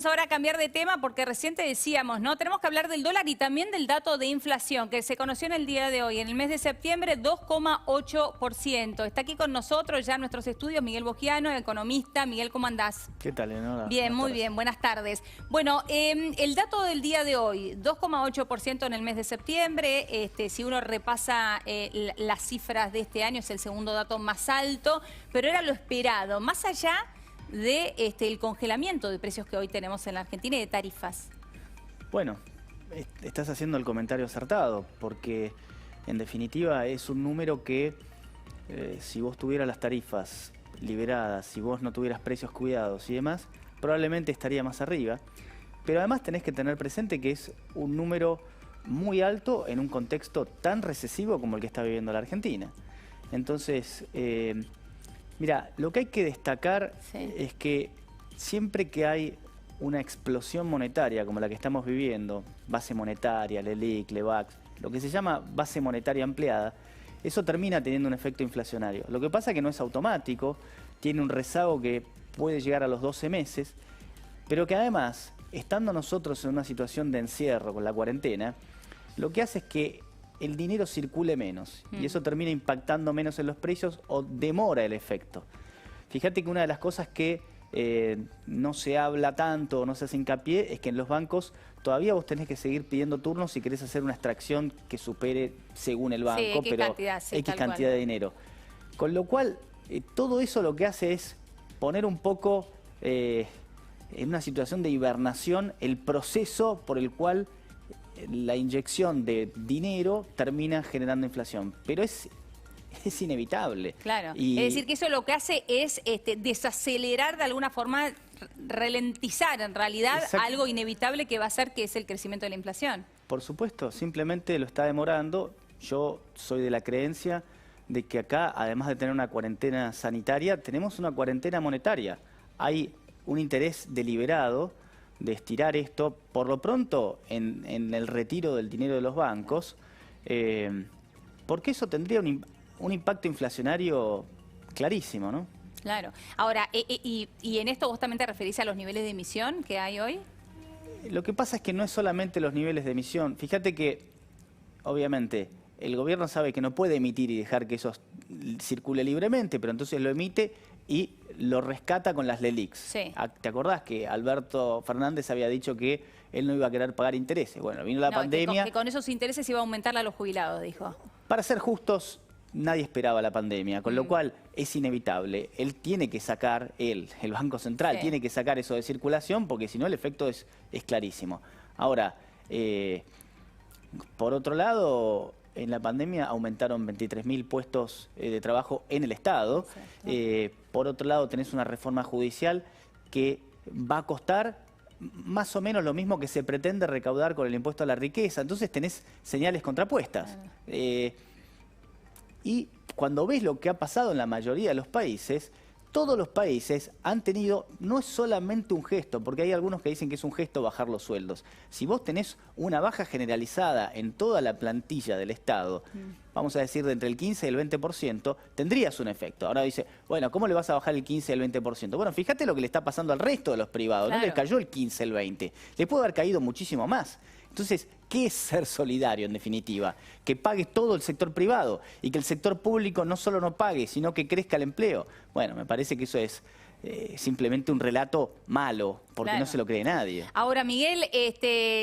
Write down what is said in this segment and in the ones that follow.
Ahora a cambiar de tema porque recién te decíamos, ¿no? Tenemos que hablar del dólar y también del dato de inflación que se conoció en el día de hoy. En el mes de septiembre, 2,8%. Está aquí con nosotros ya en nuestros estudios Miguel Bogiano, economista. Miguel, ¿cómo andás? ¿Qué tal, Leonora? Bien, muy bien, buenas tardes. Bueno, el dato del día de hoy, 2,8% en el mes de septiembre. Si uno repasa las cifras de este año, es el segundo dato más alto, pero era lo esperado. Más allá de el congelamiento de precios que hoy tenemos en la Argentina y de tarifas. Bueno, estás haciendo el comentario acertado, porque en definitiva es un número que si vos tuvieras las tarifas liberadas, si vos no tuvieras precios cuidados y demás, probablemente estaría más arriba. Pero además tenés que tener presente que es un número muy alto en un contexto tan recesivo como el que está viviendo la Argentina. Entonces, mira, lo que hay que destacar es que siempre que hay una explosión monetaria como la que estamos viviendo, base monetaria, LELIQ, LEVAX, lo que se llama base monetaria ampliada, eso termina teniendo un efecto inflacionario. Lo que pasa es que no es automático, tiene un rezago que puede llegar a los 12 meses, pero que además, estando nosotros en una situación de encierro con la cuarentena, lo que hace es que el dinero circule menos y eso termina impactando menos en los precios o demora el efecto. Fíjate que una de las cosas que no se habla tanto o no se hace hincapié es que en los bancos todavía vos tenés que seguir pidiendo turnos si querés hacer una extracción que supere, según el banco, X pero cantidad, X cantidad de dinero. Con lo cual, todo eso lo que hace es poner un poco en una situación de hibernación el proceso por el cual la inyección de dinero termina generando inflación, pero es inevitable. Claro, y es decir que eso lo que hace es desacelerar de alguna forma, ralentizar en realidad algo inevitable que va a ser que es el crecimiento de la inflación. Por supuesto, simplemente lo está demorando. Yo soy de la creencia de que acá, además de tener una cuarentena sanitaria, tenemos una cuarentena monetaria. Hay un interés deliberado de estirar esto, por lo pronto, en el retiro del dinero de los bancos, porque eso tendría un impacto inflacionario clarísimo, ¿no? Claro. Ahora, y en esto vos también te referís a los niveles de emisión que hay hoy. Lo que pasa es que no es solamente los niveles de emisión. Fíjate que, obviamente, el gobierno sabe que no puede emitir y dejar que eso circule libremente, pero entonces lo emite y lo rescata con las LELIQs. Sí. ¿Te acordás que Alberto Fernández había dicho que él no iba a querer pagar intereses? Bueno, vino la pandemia. Que con esos intereses iba a aumentarle a los jubilados, dijo. Para ser justos, nadie esperaba la pandemia, con lo cual es inevitable. Él tiene que sacar, el Banco Central tiene que sacar eso de circulación, porque si no el efecto es clarísimo. Ahora, por otro lado, en la pandemia aumentaron 23.000 puestos de trabajo en el Estado. Por otro lado, tenés una reforma judicial que va a costar más o menos lo mismo que se pretende recaudar con el impuesto a la riqueza. Entonces tenés señales contrapuestas. Y cuando ves lo que ha pasado en la mayoría de los países, todos los países han tenido, no es solamente un gesto, porque hay algunos que dicen que es un gesto bajar los sueldos. Si vos tenés una baja generalizada en toda la plantilla del Estado, vamos a decir de entre el 15 y el 20%, tendrías un efecto. Ahora dice, bueno, ¿cómo le vas a bajar el 15 y el 20%? Bueno, fíjate lo que le está pasando al resto de los privados. Claro. No les cayó el 15, el 20. Le puede haber caído muchísimo más. Entonces, ¿qué es ser solidario en definitiva? Que pague todo el sector privado y que el sector público no solo no pague, sino que crezca el empleo. Bueno, me parece que eso es simplemente un relato malo, porque no se lo cree nadie. Ahora, Miguel,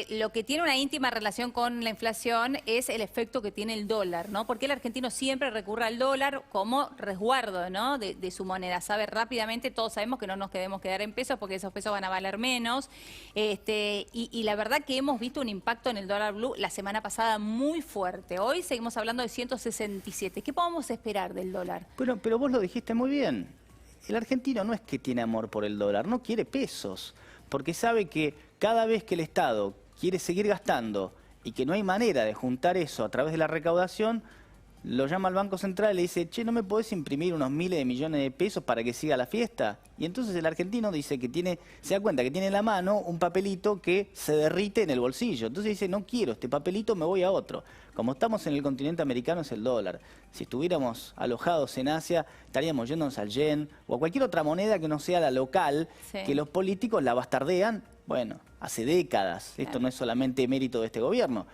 lo que tiene una íntima relación con la inflación es el efecto que tiene el dólar, ¿no? Porque el argentino siempre recurre al dólar como resguardo, ¿no? de su moneda. Sabe rápidamente, todos sabemos que no nos debemos quedar en pesos porque esos pesos van a valer menos. Y la verdad que hemos visto un impacto en el dólar blue la semana pasada muy fuerte. Hoy seguimos hablando de 167. ¿Qué podemos esperar del dólar? Bueno, pero vos lo dijiste muy bien. El argentino no es que tiene amor por el dólar, no quiere pesos, porque sabe que cada vez que el Estado quiere seguir gastando y que no hay manera de juntar eso a través de la recaudación, lo llama al Banco Central y le dice, che, ¿no me podés imprimir unos miles de millones de pesos para que siga la fiesta? Y entonces el argentino dice que se da cuenta que tiene en la mano un papelito que se derrite en el bolsillo. Entonces dice, no quiero este papelito, me voy a otro. Como estamos en el continente americano es el dólar. Si estuviéramos alojados en Asia, estaríamos yéndonos al yen o a cualquier otra moneda que no sea la local, que los políticos la bastardean, bueno, hace décadas. Esto no es solamente mérito de este gobierno.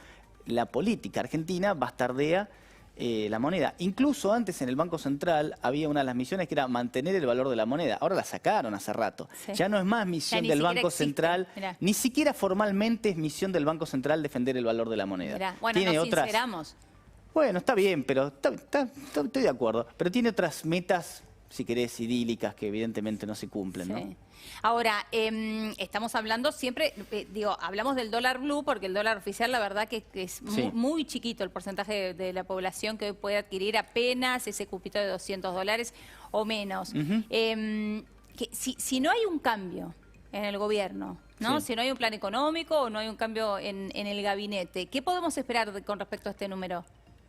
La política argentina bastardea la moneda. Incluso antes en el Banco Central había una de las misiones que era mantener el valor de la moneda. Ahora la sacaron hace rato. Ya no es más misión del Banco Central, ni siquiera formalmente es misión del Banco Central defender el valor de la moneda. Bueno, nos sinceramos. Bueno, está bien, pero estoy de acuerdo. Pero tiene otras metas, si querés, idílicas que evidentemente no se cumplen, ¿no? Ahora, estamos hablando siempre, hablamos del dólar blue porque el dólar oficial la verdad que es muy chiquito el porcentaje de la población que hoy puede adquirir apenas ese cupito de $200 o menos. Si no hay un cambio en el gobierno, ¿no? Si no hay un plan económico o no hay un cambio en el gabinete, ¿qué podemos esperar con respecto a este número?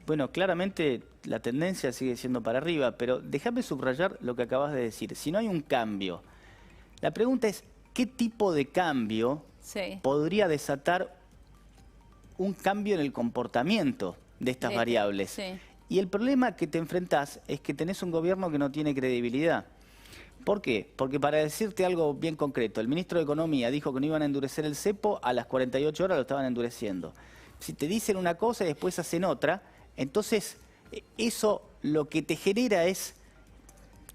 Bueno, claramente la tendencia sigue siendo para arriba, pero déjame subrayar lo que acabas de decir. Si no hay un cambio, la pregunta es, ¿qué tipo de cambio podría desatar un cambio en el comportamiento de estas variables? Y el problema que te enfrentás es que tenés un gobierno que no tiene credibilidad. ¿Por qué? Porque para decirte algo bien concreto, el ministro de Economía dijo que no iban a endurecer el cepo, a las 48 horas lo estaban endureciendo. Si te dicen una cosa y después hacen otra, entonces eso lo que te genera es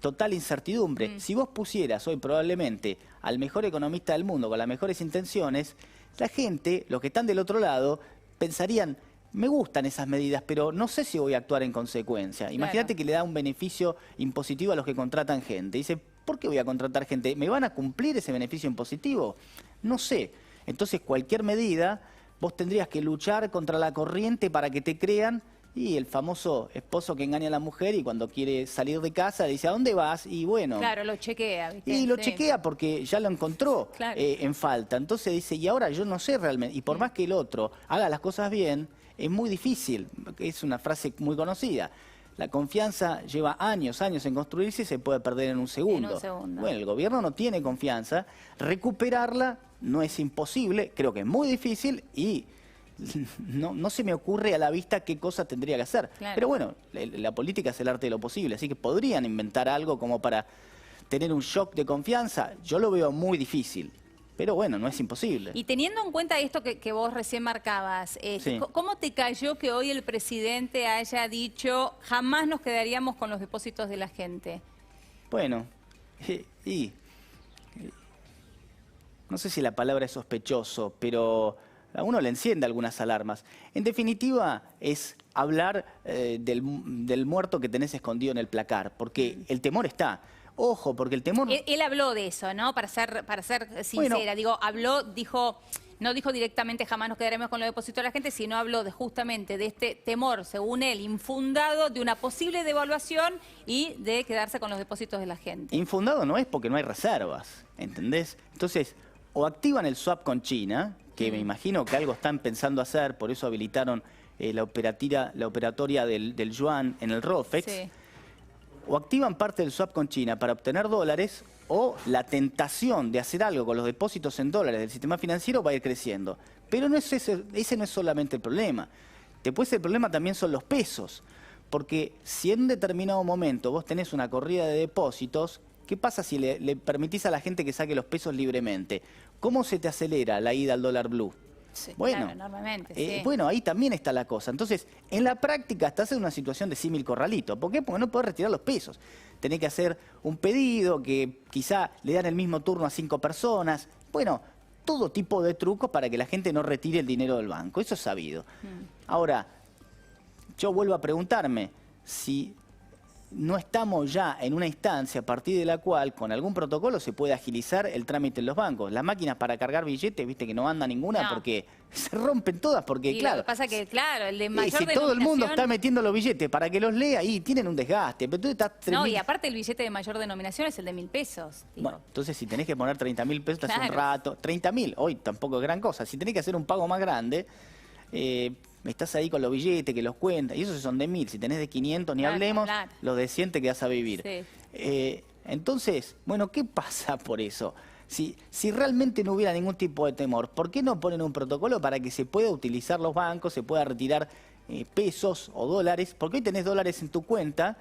total incertidumbre. Si vos pusieras hoy probablemente al mejor economista del mundo con las mejores intenciones, la gente, los que están del otro lado, pensarían, me gustan esas medidas, pero no sé si voy a actuar en consecuencia. Imagínate que le da un beneficio impositivo a los que contratan gente. Dice, ¿por qué voy a contratar gente? ¿Me van a cumplir ese beneficio impositivo? No sé. Entonces cualquier medida, vos tendrías que luchar contra la corriente para que te crean. Y el famoso esposo que engaña a la mujer y cuando quiere salir de casa dice, ¿a dónde vas? Y bueno... Claro, lo chequea, ¿viste? Y lo chequea porque ya lo encontró en falta. Entonces dice, y ahora yo no sé realmente. Y por más que el otro haga las cosas bien, es muy difícil. Es una frase muy conocida. La confianza lleva años en construirse y se puede perder en un segundo. Bueno, el gobierno no tiene confianza. Recuperarla no es imposible, creo que es muy difícil y... No se me ocurre a la vista qué cosa tendría que hacer. Pero bueno, la política es el arte de lo posible, así que podrían inventar algo como para tener un shock de confianza. Yo lo veo muy difícil, pero bueno, no es imposible. Y teniendo en cuenta esto que vos recién marcabas, ¿cómo te cayó que hoy el presidente haya dicho jamás nos quedaríamos con los depósitos de la gente? Bueno, no sé si la palabra es sospechoso, pero... a uno le enciende algunas alarmas. En definitiva, es hablar del muerto que tenés escondido en el placar, porque el temor está. Ojo, porque el temor... Él habló de eso, ¿no? Para ser sincera, no dijo directamente jamás nos quedaremos con los depósitos de la gente, sino habló justamente de este temor, según él, infundado, de una posible devaluación y de quedarse con los depósitos de la gente. Infundado no es porque no hay reservas, ¿entendés? Entonces, o activan el swap con China, que me imagino que algo están pensando hacer, por eso habilitaron la operatoria del yuan en el ROFEX, o activan parte del swap con China para obtener dólares, o la tentación de hacer algo con los depósitos en dólares del sistema financiero va a ir creciendo. Pero no es ese no es solamente el problema. Después el problema también son los pesos, porque si en un determinado momento vos tenés una corrida de depósitos, ¿qué pasa si le permitís a la gente que saque los pesos libremente? ¿Cómo se te acelera la ida al dólar blue? Bueno, claro, normalmente, bueno, ahí también está la cosa. Entonces, en la práctica estás en una situación de símil corralito. ¿Por qué? Porque no podés retirar los pesos. Tenés que hacer un pedido que quizá le dan el mismo turno a 5 personas. Bueno, todo tipo de trucos para que la gente no retire el dinero del banco. Eso es sabido. Ahora, yo vuelvo a preguntarme si... no estamos ya en una instancia a partir de la cual con algún protocolo se puede agilizar el trámite en los bancos. Las máquinas para cargar billetes, viste que no anda ninguna porque se rompen todas, porque claro... Lo que pasa es que, claro, el de mayor si todo el mundo está metiendo los billetes para que los lea y tienen un desgaste. Pero tú estás y aparte el billete de mayor denominación es el de 1.000 pesos. Bueno, entonces si tenés que poner 30.000 pesos hace un rato, 30.000, hoy tampoco es gran cosa. Si tenés que hacer un pago más grande... estás ahí con los billetes que los cuentas, y esos son de 1000, si tenés de 500 ni Claro, hablemos, claro. los de 100 te quedás a vivir. Sí. Entonces, bueno, ¿qué pasa por eso? Si realmente no hubiera ningún tipo de temor, ¿por qué no ponen un protocolo para que se pueda utilizar los bancos, se pueda retirar pesos o dólares? Porque hoy tenés dólares en tu cuenta,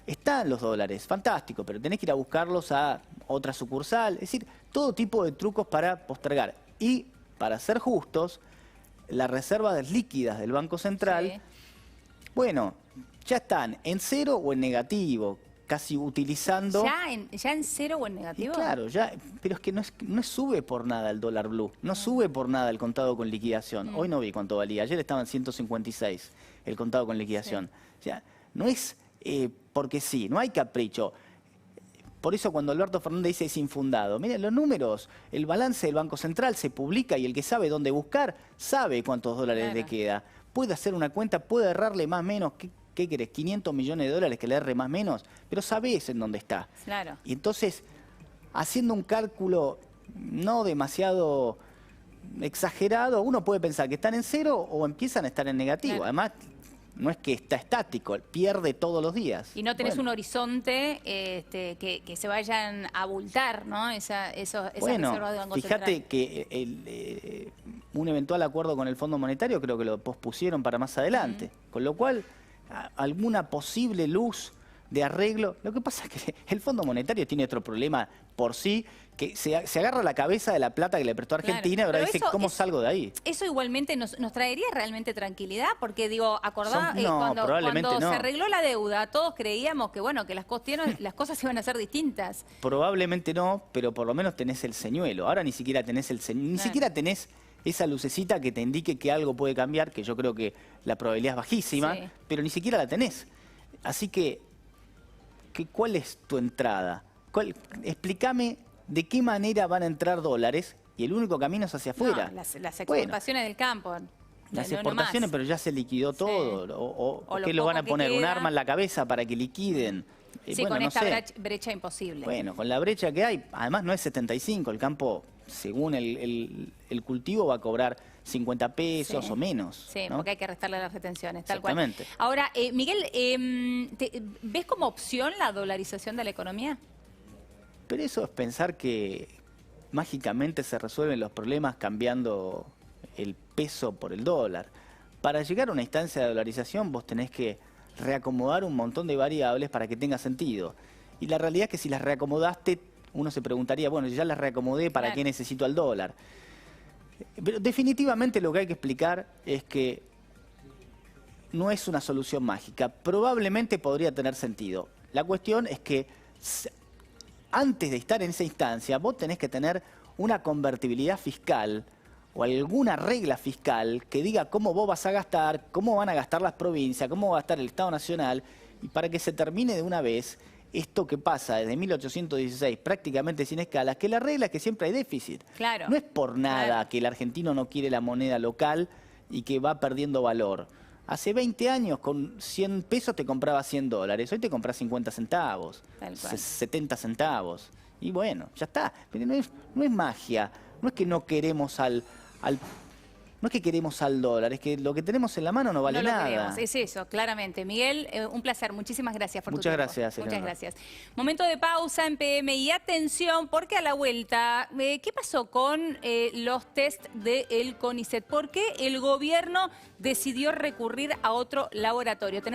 están los dólares, fantástico, pero tenés que ir a buscarlos a otra sucursal. Es decir, todo tipo de trucos para postergar. Y, para ser justos, las reservas líquidas del Banco Central, Sí. bueno, ya están en cero o en negativo, casi utilizando... ¿Ya en cero o en Y negativo? claro, ya, pero es que no sube por nada el dólar blue, no sube por nada el contado con liquidación. Hoy no vi cuánto valía, ayer estaba en 156 el contado con liquidación. O sea, no es porque sí, no hay capricho. Por eso cuando Alberto Fernández dice es infundado, miren los números, el balance del Banco Central se publica y el que sabe dónde buscar sabe cuántos dólares le Claro. queda. Puede hacer una cuenta, puede errarle más o menos, ¿qué querés? 500 millones de dólares que le erre más o menos, pero sabés en dónde está. Claro. Y entonces, haciendo un cálculo no demasiado exagerado, uno puede pensar que están en cero o empiezan a estar en negativo. Claro. Además, no es que está estático, pierde todos los días. Y no tenés Bueno. un horizonte que se vayan a abultar, ¿no? Esas Bueno, reservas del Banco fíjate Central. que un eventual acuerdo con el Fondo Monetario creo que lo pospusieron para más adelante. Con lo cual, alguna posible luz de arreglo. Lo que pasa es que el Fondo Monetario tiene otro problema por sí, que se agarra la cabeza de la plata que le prestó Claro, Argentina y ahora pero dice, eso ¿cómo es- salgo de ahí? ¿Eso igualmente nos traería realmente tranquilidad? Porque digo, acordá, No, cuando probablemente no. se arregló la deuda, todos creíamos que bueno, que las cosas iban a ser distintas. Probablemente no, pero por lo menos tenés el señuelo. Ahora ni siquiera tenés el señuelo, ni Claro. siquiera tenés esa lucecita que te indique que algo puede cambiar, que yo creo que la probabilidad es bajísima, Sí. pero ni siquiera la tenés. Así que ¿cuál es tu entrada? Explícame de qué manera van a entrar dólares y el único camino es hacia afuera. No, las Bueno, exportaciones del campo. las no exportaciones, más. pero ya se liquidó Sí. todo. O lo ¿qué lo van a poco que poner? ¿Un queda. arma en la cabeza para que liquiden? Sí, Bueno, con no esta sé. brecha imposible. Bueno, con la brecha que hay, además no es 75, el campo, según el cultivo, va a cobrar 50 pesos Sí. o menos. Sí, ¿no? porque hay que restarle las retenciones, tal cual. Exactamente. Ahora, Miguel, ¿ves como opción la dolarización de la economía? Pero eso es pensar que mágicamente se resuelven los problemas cambiando el peso por el dólar. Para llegar a una instancia de dolarización vos tenés que reacomodar un montón de variables para que tenga sentido. Y la realidad es que si las reacomodaste, uno se preguntaría, bueno, si ya las reacomodé, ¿para Claro. qué necesito al dólar? Pero definitivamente lo que hay que explicar es que no es una solución mágica. Probablemente podría tener sentido. La cuestión es que antes de estar en esa instancia, vos tenés que tener una convertibilidad fiscal o alguna regla fiscal que diga cómo vos vas a gastar, cómo van a gastar las provincias, cómo va a gastar el Estado Nacional, y para que se termine de una vez esto que pasa desde 1816, prácticamente sin escalas, que la regla es que siempre hay déficit. Claro. No es por nada Claro. que el argentino no quiere la moneda local y que va perdiendo valor. Hace 20 años con 100 pesos te comprabas 100 dólares, hoy te compras 50 centavos, Tal cual. 70 centavos. Y bueno, ya está. Pero no es magia, no es que no queremos no es que queremos al dólar, es que lo que tenemos en la mano no vale No lo nada. queremos, es eso, claramente. Miguel, un placer, muchísimas gracias por tu Muchas tiempo. gracias, Muchas Eleonora. gracias. Momento de pausa en PM y atención, porque a la vuelta, ¿qué pasó con los test del CONICET? ¿Por qué el gobierno decidió recurrir a otro laboratorio?